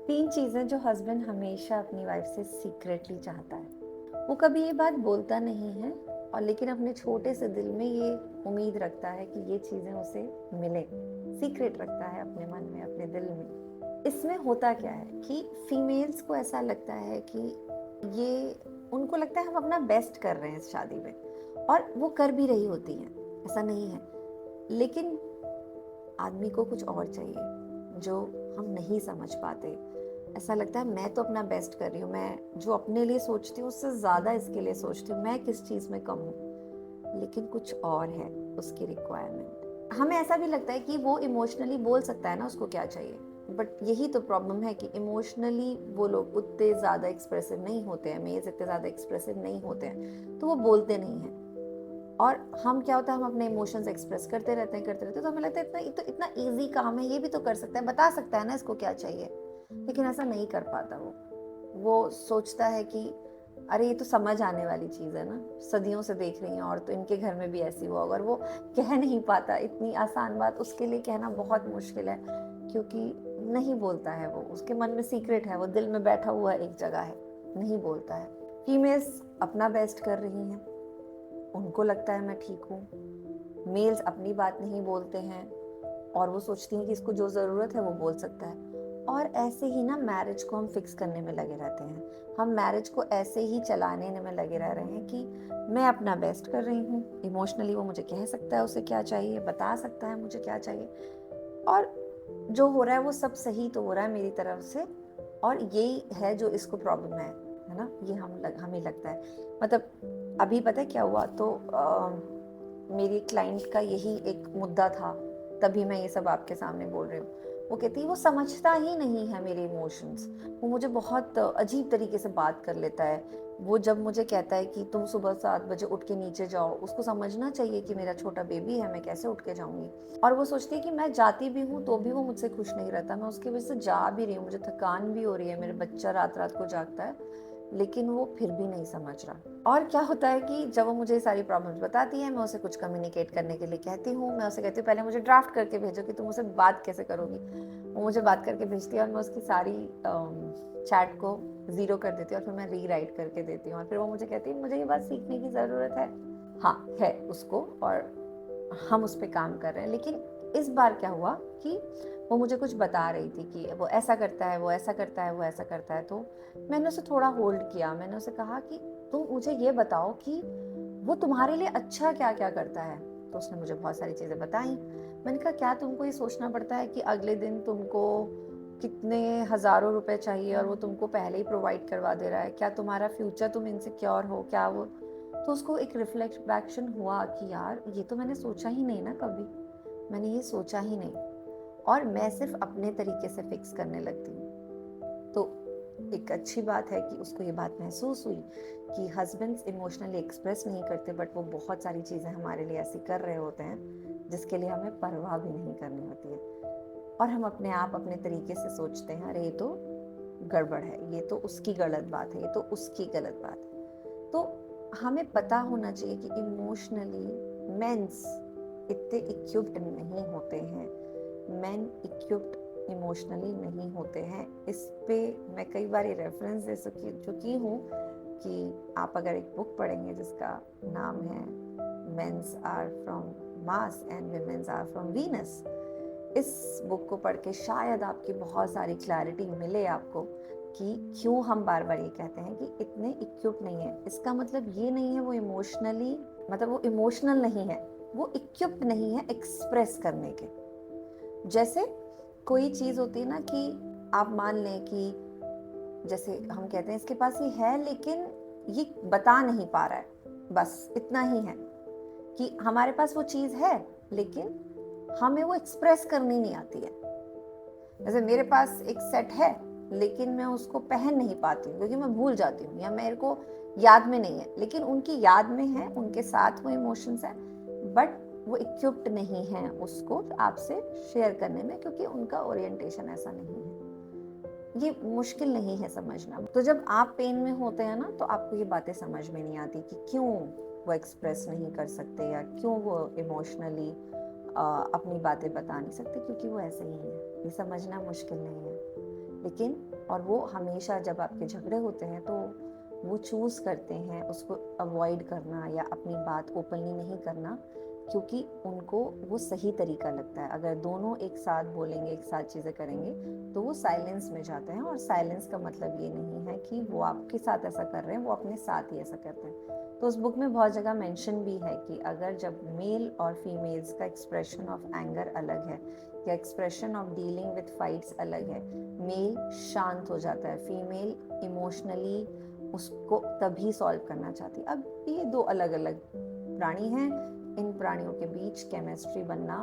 3 चीज़ें जो हस्बैंड हमेशा अपनी वाइफ से सीक्रेटली चाहता है। वो कभी ये बात बोलता नहीं है और लेकिन अपने छोटे से दिल में ये उम्मीद रखता है कि ये चीज़ें उसे मिले। सीक्रेट रखता है अपने मन में, अपने दिल में। इसमें होता क्या है कि फीमेल्स को ऐसा लगता है कि ये उनको लगता है हम अपना बेस्ट कर रहे हैं इस शादी में, और वो कर भी रही होती हैं, ऐसा नहीं है। लेकिन आदमी को कुछ और चाहिए जो हम नहीं समझ पाते। ऐसा लगता है मैं तो अपना बेस्ट कर रही हूँ, मैं जो अपने लिए सोचती हूँ उससे ज़्यादा इसके लिए सोचती हूँ, मैं किस चीज़ में कम हूँ, लेकिन कुछ और है उसकी रिक्वायरमेंट। हमें ऐसा भी लगता है कि वो इमोशनली बोल सकता है ना उसको क्या चाहिए, बट यही तो प्रॉब्लम है कि इमोशनली वो लोग उतने ज़्यादा एक्सप्रेसिव नहीं होते हैं, मेल्स इतने ज़्यादा एक्सप्रेसिव नहीं होते हैं, तो वो बोलते नहीं हैं। और हम क्या होता है, हम अपने इमोशंस एक्सप्रेस करते रहते हैं, तो हमें लगता है इतना इजी काम है, ये भी तो कर सकता है, बता सकता है ना इसको क्या चाहिए। लेकिन ऐसा नहीं कर पाता वो सोचता है कि अरे ये तो समझ आने वाली चीज़ है ना, सदियों से देख रही हैं और तो इनके घर में भी ऐसी हुआ, अगर वो कह नहीं पाता। इतनी आसान बात उसके लिए कहना बहुत मुश्किल है, क्योंकि नहीं बोलता है वो, उसके मन में सीक्रेट है, वो दिल में बैठा हुआ एक जगह है, नहीं बोलता है। फीमेल्स अपना बेस्ट कर रही हैं, उनको लगता है मैं ठीक हूँ। मेल्स अपनी बात नहीं बोलते हैं और वो सोचती हैं कि इसको जो ज़रूरत है वो बोल सकता है। और ऐसे ही ना मैरिज को हम फिक्स करने में लगे रहते हैं, हम मैरिज को ऐसे ही चलाने में लगे रह रहे हैं कि मैं अपना बेस्ट कर रही हूँ, इमोशनली वो मुझे कह सकता है उसे क्या चाहिए, बता सकता है मुझे क्या चाहिए, और जो हो रहा है वो सब सही तो हो रहा है मेरी तरफ से, और यही है जो इसको प्रॉब्लम है ना, ये हमें लगता है। मतलब अभी पता है क्या हुआ, तो मेरी क्लाइंट का यही एक मुद्दा था, तभी मैं ये सब आपके सामने बोल रही हूँ। वो कहती है वो समझता ही नहीं है मेरे इमोशंस, वो मुझे बहुत अजीब तरीके से बात कर लेता है। वो जब मुझे कहता है कि तुम सुबह 7 बजे उठ के नीचे जाओ, उसको समझना चाहिए कि मेरा छोटा बेबी है, मैं कैसे उठ के जाऊंगी। और वो सोचती है कि मैं जाती भी हूँ तो भी वो मुझसे खुश नहीं रहता, मैं उसकी वजह से जा भी रही हूँ, मुझे थकान भी हो रही है, मेरा बच्चा रात रात को जागता है, लेकिन वो फिर भी नहीं समझ रहा। और क्या होता है कि जब वो मुझे सारी प्रॉब्लम्स बताती है, मैं उसे कुछ कम्युनिकेट करने के लिए कहती हूँ, मैं उसे कहती हूँ पहले मुझे ड्राफ्ट करके भेजो कि तुम उसे बात कैसे करोगी। वो मुझे बात करके भेजती है और मैं उसकी सारी चैट को ज़ीरो कर देती हूँ और फिर मैं रीराइट करके देती हूँ, और फिर वो मुझे कहती है मुझे ये बात सीखने की ज़रूरत है। हाँ है उसको, और हम उस पर काम कर रहे हैं। लेकिन इस बार क्या हुआ कि वो मुझे कुछ बता रही थी कि वो ऐसा करता है, वो ऐसा करता है, वो ऐसा करता है, तो मैंने उसे थोड़ा होल्ड किया। मैंने उसे कहा कि तुम मुझे ये बताओ कि वो तुम्हारे लिए अच्छा क्या क्या करता है। तो उसने मुझे बहुत सारी चीज़ें बताई। मैंने कहा क्या तुमको ये सोचना पड़ता है कि अगले दिन तुमको कितने हज़ारों रुपए चाहिए और वो तुमको पहले ही प्रोवाइड करवा दे रहा है, क्या तुम्हारा फ्यूचर तुम इनसिक्योर हो क्या वो। तो उसको एक रिफ्लेक्शन हुआ कि यार ये तो मैंने सोचा ही नहीं ना, कभी मैंने ये सोचा ही नहीं, और मैं सिर्फ अपने तरीके से फिक्स करने लगती हूँ। तो एक अच्छी बात है कि उसको ये बात महसूस हुई कि हस्बैंड्स इमोशनली एक्सप्रेस नहीं करते, बट वो बहुत सारी चीज़ें हमारे लिए ऐसी कर रहे होते हैं जिसके लिए हमें परवाह भी नहीं करनी होती है, और हम अपने आप अपने तरीके से सोचते हैं अरे ये तो गड़बड़ है, ये तो उसकी गलत बात है, ये तो उसकी गलत बात है। तो हमें पता होना चाहिए कि इमोशनली मेंस इतने इक्विप्ड नहीं होते हैं, मेन इक्विप्ड इमोशनली नहीं होते हैं। इस पे मैं कई बार रेफरेंस दे चुकी हूँ कि आप अगर एक बुक पढ़ेंगे जिसका नाम है mens are from Mars and womens are from Venus, इस बुक को पढ़ के शायद आपकी बहुत सारी क्लैरिटी मिले आपको कि क्यों हम बार बार ये कहते हैं कि इतने इक्विप्ड नहीं है। इसका मतलब ये नहीं है वो इमोशनली, मतलब वो इमोशनल नहीं है, वो इक्विप्ड नहीं है एक्सप्रेस करने के। जैसे कोई चीज़ होती है ना कि आप मान लें कि जैसे हम कहते हैं इसके पास ये है लेकिन ये बता नहीं पा रहा है, बस इतना ही है कि हमारे पास वो चीज़ है लेकिन हमें वो एक्सप्रेस करनी नहीं आती है। जैसे मेरे पास एक सेट है लेकिन मैं उसको पहन नहीं पाती हूँ क्योंकि मैं भूल जाती हूँ या मेरे को याद में नहीं है, लेकिन उनकी याद में है, उनके साथ वो इमोशंस है, बट वो इक्विप्ड नहीं है उसको आपसे शेयर करने में क्योंकि उनका ओरिएंटेशन ऐसा नहीं है। ये मुश्किल नहीं है समझना। तो जब आप पेन में होते हैं ना तो आपको ये बातें समझ में नहीं आती कि क्यों वो एक्सप्रेस नहीं कर सकते या क्यों वो इमोशनली अपनी बातें बता नहीं सकते, क्योंकि वो ऐसे ही है। ये समझना मुश्किल नहीं है, लेकिन और वो हमेशा जब आपके झगड़े होते हैं तो वो चूज़ करते हैं उसको अवॉइड करना या अपनी बात ओपनली नहीं करना, क्योंकि उनको वो सही तरीका लगता है। अगर दोनों एक साथ बोलेंगे, एक साथ चीज़ें करेंगे, तो वो साइलेंस में जाते हैं। और साइलेंस का मतलब ये नहीं है कि वो आपके साथ ऐसा कर रहे हैं, वो अपने साथ ही ऐसा करते हैं। तो उस बुक में बहुत जगह मेंशन भी है कि अगर जब मेल और फीमेल्स का एक्सप्रेशन ऑफ एंगर अलग है या expression of dealing with fights अलग है, मेल शांत हो जाता है, फीमेल इमोशनली उसको तभी सॉल्व करना चाहती है। अब ये दो अलग अलग प्राणी हैं, इन प्राणियों के बीच केमिस्ट्री बनना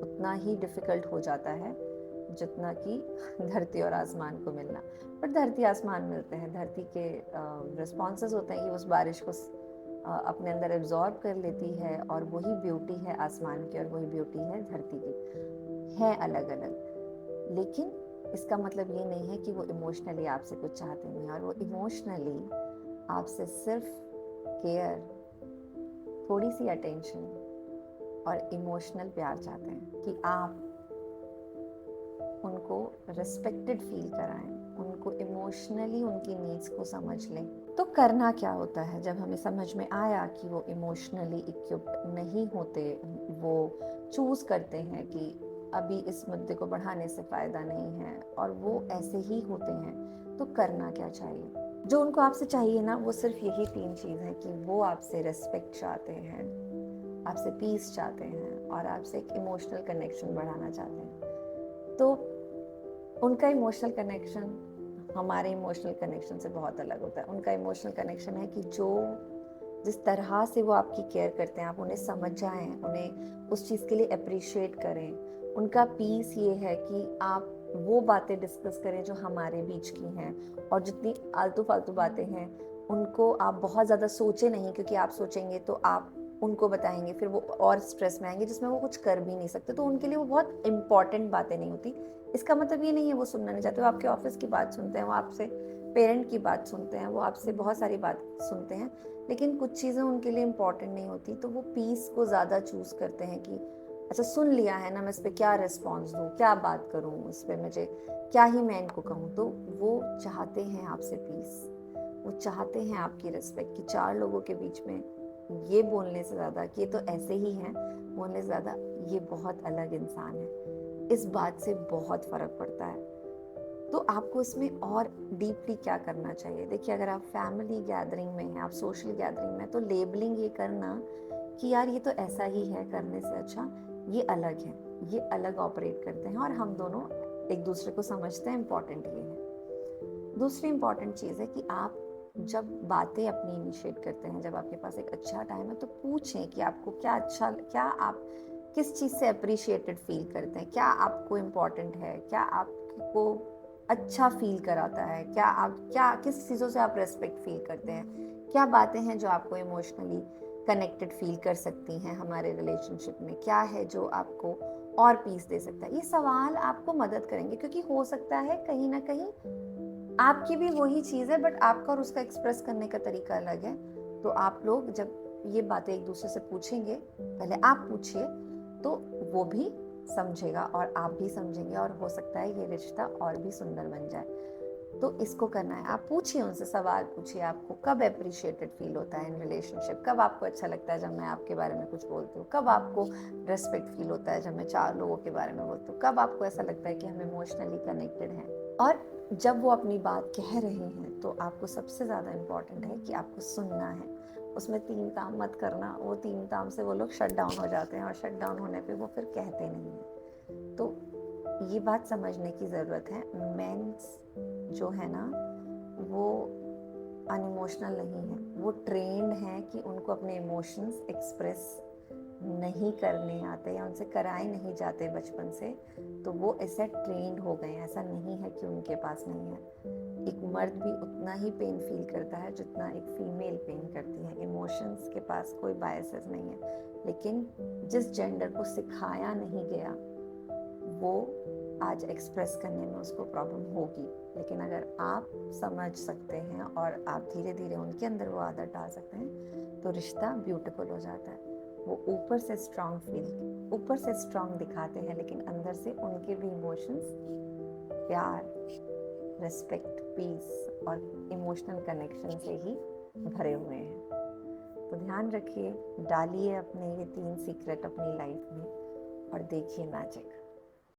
उतना ही डिफिकल्ट हो जाता है जितना कि धरती और आसमान को मिलना। पर धरती आसमान मिलते हैं, धरती के रिस्पॉन्सेस होते हैं कि उस बारिश को अपने अंदर एब्जॉर्ब कर लेती है, और वही ब्यूटी है आसमान की और वही ब्यूटी है धरती की, है अलग अलग। लेकिन इसका मतलब ये नहीं है कि वो इमोशनली आपसे कुछ चाहते नहीं, और वो इमोशनली आपसे सिर्फ केयर, थोड़ी सी अटेंशन और इमोशनल प्यार चाहते हैं कि आप उनको रिस्पेक्टेड फील कराएं, उनको इमोशनली उनकी नीड्स को समझ लें। तो करना क्या होता है जब हमें समझ में आया कि वो इमोशनली इक्विप्ड नहीं होते, वो चूज़ करते हैं कि अभी इस मुद्दे को बढ़ाने से फ़ायदा नहीं है और वो ऐसे ही होते हैं, तो करना क्या चाहिए? जो उनको आपसे चाहिए ना, वो सिर्फ यही 3 चीज़ है कि वो आपसे रिस्पेक्ट चाहते हैं, आपसे पीस चाहते हैं और आपसे एक इमोशनल कनेक्शन बढ़ाना चाहते हैं। तो उनका इमोशनल कनेक्शन हमारे इमोशनल कनेक्शन से बहुत अलग होता है। उनका इमोशनल कनेक्शन है कि जो जिस तरह से वो आपकी केयर करते हैं, आप उन्हें समझ जाएं, उन्हें उस चीज़ के लिए अप्रिशिएट करें। उनका पीस ये है कि आप वो बातें डिस्कस करें जो हमारे बीच की हैं, और जितनी आलतू फालतू बातें हैं उनको आप बहुत ज़्यादा सोचें नहीं, क्योंकि आप सोचेंगे तो आप उनको बताएंगे, फिर वो और स्ट्रेस में आएंगे जिसमें वो कुछ कर भी नहीं सकते। तो उनके लिए वो बहुत इंपॉर्टेंट बातें नहीं होती। इसका मतलब ये नहीं है वो सुनना नहीं चाहते, वो आपके ऑफिस की बात सुनते हैं, वो आपसे पेरेंट की बात सुनते हैं, वो आपसे बहुत सारी बात सुनते हैं, लेकिन कुछ चीज़ें उनके लिए इम्पॉर्टेंट नहीं होती। तो वो पीस को ज़्यादा चूज़ करते हैं कि अच्छा सुन लिया है ना, मैं इस पर क्या रिस्पॉन्स दूँ, क्या बात करूँ, इस पर मुझे क्या ही मैं इनको कहूँ। तो वो चाहते हैं आपसे पीस, वो चाहते हैं आपकी रिस्पेक्ट, कि 4 लोगों के बीच में ये बोलने से ज़्यादा कि ये तो ऐसे ही हैं, बोलने से ज़्यादा ये बहुत अलग इंसान है, इस बात से बहुत फ़र्क पड़ता है। तो आपको इसमें और डीपली क्या करना चाहिए? देखिए, अगर आप फैमिली गैदरिंग में हैं, आप सोशल गैदरिंग में, तो लेबलिंग ये करना कि यार ये तो ऐसा ही है, करने से अच्छा ये अलग है, ये अलग ऑपरेट करते हैं और हम दोनों एक दूसरे को समझते हैं, इम्पॉर्टेंट ये है। दूसरी इम्पॉर्टेंट चीज़ है कि आप जब बातें अपनी इनिशिएट करते हैं, जब आपके पास एक अच्छा टाइम है, तो पूछें कि आपको क्या अच्छा, क्या आप किस चीज़ से अप्रिशिएटेड फील करते हैं, क्या आपको इम्पॉर्टेंट है, क्या आपको अच्छा फील कराता है, क्या किस चीज़ों से आप रेस्पेक्ट फील करते हैं, क्या बातें हैं जो आपको इमोशनली कनेक्टेड फील कर सकती हैं हमारे रिलेशनशिप में, क्या है जो आपको और पीस दे सकता है। ये सवाल आपको मदद करेंगे, क्योंकि हो सकता है कहीं ना कहीं आपकी भी वही चीज़ है, बट आपका और उसका एक्सप्रेस करने का तरीका अलग है। तो आप लोग जब ये बातें एक दूसरे से पूछेंगे, पहले आप पूछिए, तो वो भी समझेगा और आप भी समझेंगे, और हो सकता है ये रिश्ता और भी सुंदर बन जाए। तो इसको करना है, आप पूछिए, उनसे सवाल पूछिए, आपको कब अप्रिशिएटेड फील होता है इन रिलेशनशिप, कब आपको अच्छा लगता है जब मैं आपके बारे में कुछ बोलती हूँ, कब आपको रेस्पेक्ट फील होता है जब मैं 4 लोगों के बारे में बोलती हूँ, कब आपको ऐसा लगता है कि हम इमोशनली कनेक्टेड हैं। और जब वो अपनी बात कह रहे हैं, तो आपको सबसे ज़्यादा इम्पॉर्टेंट है कि आपको सुनना है। उसमें 3 ताम मत करना, वो 3 ताम से वो लोग शट डाउन हो जाते हैं, और शट डाउन होने पे वो फिर कहते नहीं हैं। तो ये बात समझने की ज़रूरत है। मेंस जो है ना, वो अनइमोशनल नहीं है, वो ट्रेंड हैं कि उनको अपने इमोशंस एक्सप्रेस नहीं करने आते या उनसे कराए नहीं जाते बचपन से, तो वो ऐसे ट्रेंड हो गए हैं। ऐसा नहीं है कि उनके पास नहीं है। एक मर्द भी उतना ही पेन फील करता है जितना एक फीमेल पेन करती है। इमोशंस के पास कोई बायसेस नहीं है, लेकिन जिस जेंडर को सिखाया नहीं गया वो आज एक्सप्रेस करने में उसको प्रॉब्लम होगी। लेकिन अगर आप समझ सकते हैं और आप धीरे धीरे उनके अंदर वो आदत डाल सकते हैं, तो रिश्ता ब्यूटीफुल हो जाता है। वो ऊपर से स्ट्रांग दिखाते हैं, लेकिन अंदर से उनके भी इमोशंस, प्यार, रिस्पेक्ट, पीस और इमोशनल कनेक्शन से ही भरे हुए हैं। तो ध्यान रखिए, डालिए अपने ये 3 सीक्रेट अपनी लाइफ में और देखिए मैजिक।